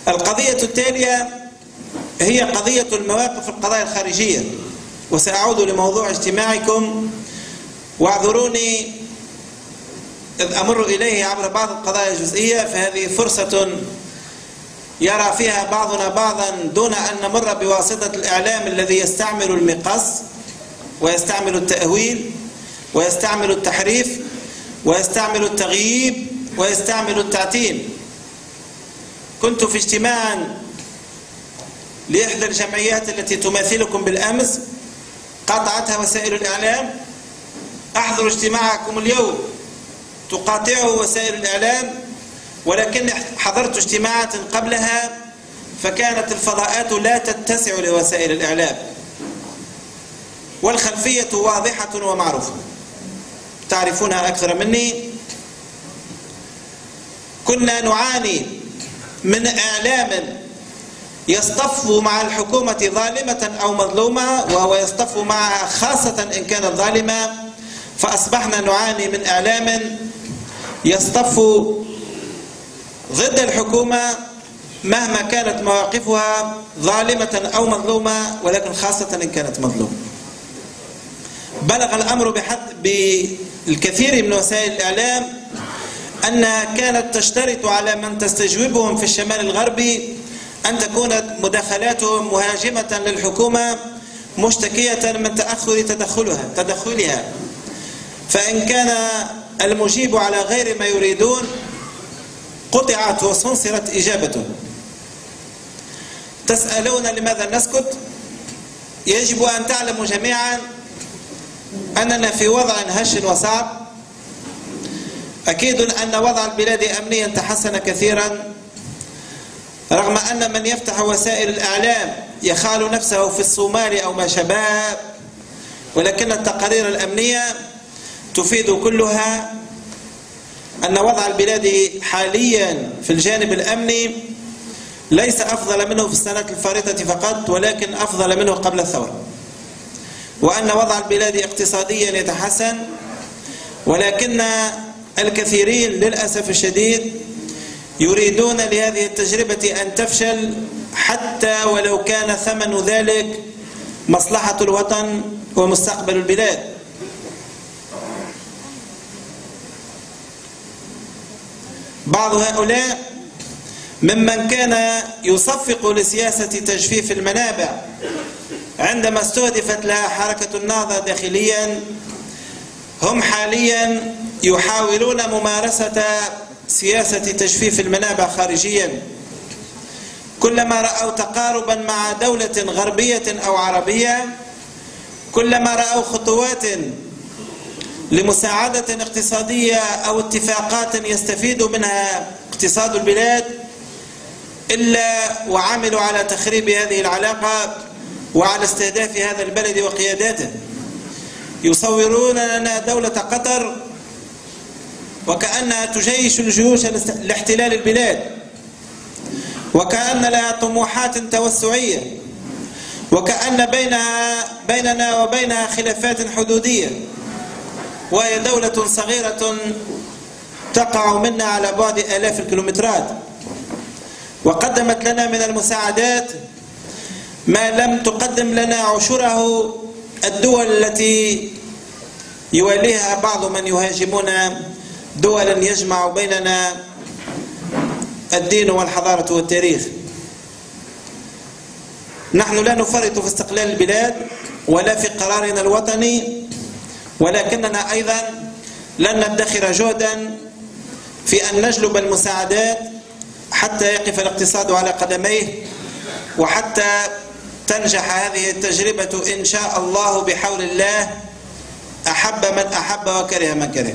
القضية التالية هي قضية المواقف القضايا الخارجية، وسأعود لموضوع اجتماعكم، واعذروني إذ أمر إليه عبر بعض القضايا الجزئية، فهذه فرصة يرى فيها بعضنا بعضا دون أن نمر بواسطة الإعلام الذي يستعمل المقص ويستعمل التأويل ويستعمل التحريف ويستعمل التغييب ويستعمل التعتيم. كنت في اجتماع لإحدى الجمعيات التي تماثلكم بالأمس، قاطعتها وسائل الإعلام. أحضر اجتماعكم اليوم تقاطعه وسائل الإعلام، ولكن حضرت اجتماعات قبلها فكانت الفضاءات لا تتسع لوسائل الإعلام، والخلفية واضحة ومعروفة تعرفونها أكثر مني. كنا نعاني من إعلام يصطف مع الحكومة ظالمة أو مظلومة، وهو يصطف معها خاصة إن كانت ظالمة، فأصبحنا نعاني من إعلام يصطف ضد الحكومة مهما كانت مواقفها ظالمة أو مظلومة، ولكن خاصة إن كانت مظلومة. بلغ الأمر بالكثير من وسائل الإعلام أنها كانت تشترط على من تستجوبهم في الشمال الغربي أن تكون مداخلاتهم مهاجمة للحكومة مشتكية من تأخر تدخلها، فإن كان المجيب على غير ما يريدون قطعت وسنصرت إجابته. تسألون لماذا نسكت؟ يجب أن تعلموا جميعا أننا في وضع هش وصعب. أكيد أن وضع البلاد أمنيا تحسن كثيرا، رغم أن من يفتح وسائل الإعلام يخال نفسه في الصومال أو ما شابه، ولكن التقارير الأمنية تفيد كلها أن وضع البلاد حاليا في الجانب الأمني ليس أفضل منه في السنوات الفارطة فقط، ولكن أفضل منه قبل الثورة، وأن وضع البلاد اقتصاديا يتحسن، ولكن الكثيرين للأسف الشديد يريدون لهذه التجربة أن تفشل، حتى ولو كان ثمن ذلك مصلحة الوطن ومستقبل البلاد. بعض هؤلاء ممن كان يصفق لسياسة تجفيف المنابع عندما استهدفت لها حركة النهضة داخليا، هم حاليا يحاولون ممارسة سياسة تجفيف المنابع خارجيا. كلما رأوا تقاربا مع دولة غربية أو عربية، كلما رأوا خطوات لمساعدة اقتصادية أو اتفاقات يستفيد منها اقتصاد البلاد، إلا وعملوا على تخريب هذه العلاقة وعلى استهداف هذا البلد وقياداته. يصورون لنا دولة قطر وكأنها تجيش الجيوش لاحتلال البلاد، وكأن لها طموحات توسعية، وكأن بيننا وبينها خلافات حدودية، وهي دولة صغيرة تقع منا على بعد آلاف الكيلومترات، وقدمت لنا من المساعدات ما لم تقدم لنا عشره الدول التي يواليها بعض من يهاجمون دولا يجمع بيننا الدين والحضارة والتاريخ. نحن لا نفرط في استقلال البلاد ولا في قرارنا الوطني، ولكننا أيضا لن ندخر جهدا في أن نجلب المساعدات حتى يقف الاقتصاد على قدميه، وحتى تنجح هذه التجربة إن شاء الله بحول الله، أحب من أحب وكره من كره.